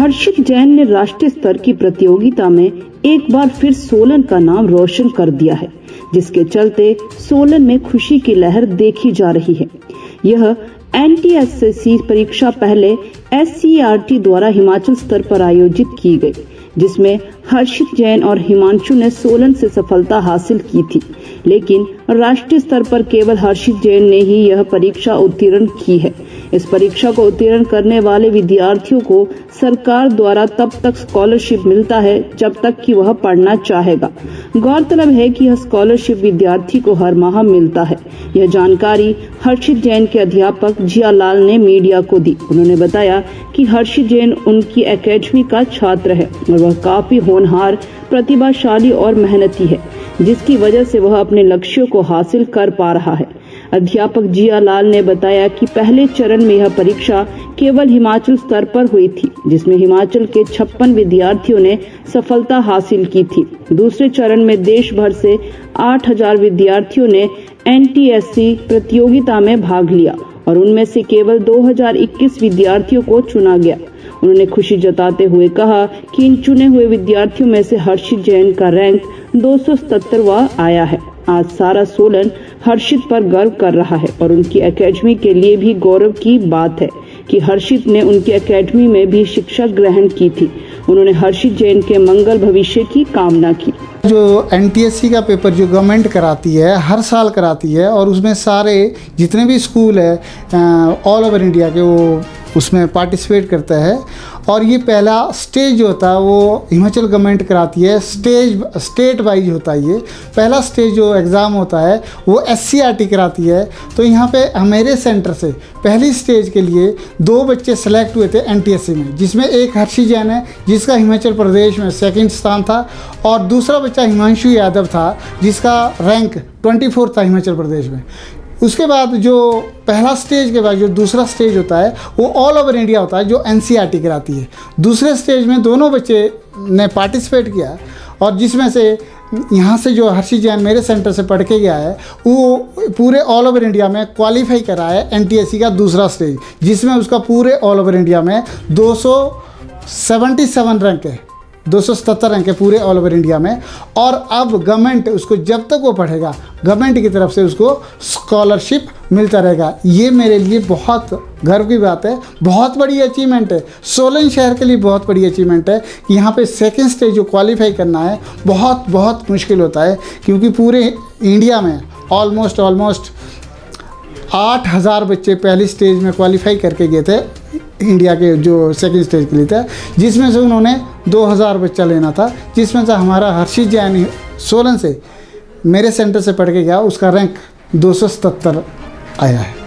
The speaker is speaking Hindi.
हर्षित जैन ने राष्ट्रीय स्तर की प्रतियोगिता में एक बार फिर सोलन का नाम रोशन कर दिया है, जिसके चलते सोलन में खुशी की लहर देखी जा रही है। यह NTSC परीक्षा पहले SCERT द्वारा हिमाचल स्तर पर आयोजित की गई, जिसमें हर्षित जैन और हिमांशु ने सोलन से सफलता हासिल की थी, लेकिन राष्ट्रीय स्तर पर केवल हर्षित जैन ने ही यह परीक्षा उत्तीर्ण की है। इस परीक्षा को उत्तीर्ण करने वाले विद्यार्थियों को सरकार द्वारा तब तक स्कॉलरशिप मिलता है जब तक कि वह पढ़ना चाहेगा। गौरतलब है कि यह स्कॉलरशिप विद्यार्थी को हर माह मिलता है। यह जानकारी हर्षित जैन के अध्यापक जियालाल ने मीडिया को दी। उन्होंने बताया कि हर्षित जैन उनकी एकेडमी का छात्र है और वह काफी होनहार, प्रतिभाशाली और मेहनती है, जिसकी वजह से वह अपने लक्ष्यों को हासिल कर पा रहा है। अध्यापक जियालाल ने बताया कि पहले चरण में यह परीक्षा केवल हिमाचल स्तर पर हुई थी, जिसमें हिमाचल के 56 विद्यार्थियों ने सफलता हासिल की थी। दूसरे चरण में देश भर से 8000 विद्यार्थियों ने NTSC प्रतियोगिता में भाग लिया और उनमें से केवल 2021 विद्यार्थियों को चुना गया। उन्होंने खुशी जताते हुए कहा कि इन चुने हुए विद्यार्थियों में से हर्षित जैन का रैंक 277वां आया है। आज सारा सोलन हर्षित पर गर्व कर रहा है और उनकी एकेडमी के लिए भी गौरव की बात है कि हर्षित ने उनकी एकेडमी में भी शिक्षा ग्रहण की थी। उन्होंने हर्षित जैन के मंगल भविष्य की कामना की। जो NTSC का पेपर जो गवर्नमेंट कराती है, हर साल कराती है, और उसमें सारे जितने भी स्कूल है ऑल ओवर इंडिया के वो उसमें पार्टिसिपेट करता है। और ये पहला स्टेज जो होता है वो हिमाचल गवर्नमेंट कराती है, स्टेट वाइज होता है। ये पहला स्टेज जो एग्ज़ाम होता है वो SCERT कराती है। तो यहाँ पे मेरे सेंटर से पहली स्टेज के लिए 2 बच्चे सेलेक्ट हुए थे NTSC में, जिसमें एक हर्षित जैन है जिसका हिमाचल प्रदेश में 2nd स्थान था, और दूसरा बच्चा हिमांशु यादव था जिसका रैंक 24 था हिमाचल प्रदेश में। उसके बाद जो पहला स्टेज के बाद जो दूसरा स्टेज होता है वो ऑल ओवर इंडिया होता है, जो NCERT कराती है। दूसरे स्टेज में दोनों बच्चे ने पार्टिसिपेट किया, और जिसमें से यहाँ से जो हर्षित जैन मेरे सेंटर से पढ़ के गया है वो पूरे ऑल ओवर इंडिया में क्वालिफाई करा है NTSC का दूसरा स्टेज, जिसमें उसका पूरे ऑल ओवर इंडिया में 277 रैंक है, 277 रैंक है पूरे ऑल ओवर इंडिया में। और अब गवर्नमेंट उसको जब तक वो पढ़ेगा गवर्नमेंट की तरफ से उसको स्कॉलरशिप मिलता रहेगा। ये मेरे लिए बहुत गर्व की बात है, बहुत बड़ी अचीवमेंट है। सोलन शहर के लिए बहुत बड़ी अचीवमेंट है कि यहाँ पे 2nd स्टेज जो क्वालिफाई करना है बहुत मुश्किल होता है, क्योंकि पूरे इंडिया में ऑलमोस्ट 8000 बच्चे पहली स्टेज में क्वालिफाई करके गए थे इंडिया के जो 2nd स्टेज के लिए था, जिसमें से उन्होंने 2000 बच्चा लेना था, जिसमें से हमारा हर्षित जैन सोलन से मेरे सेंटर से पढ़ के गया, उसका रैंक 277 आया है।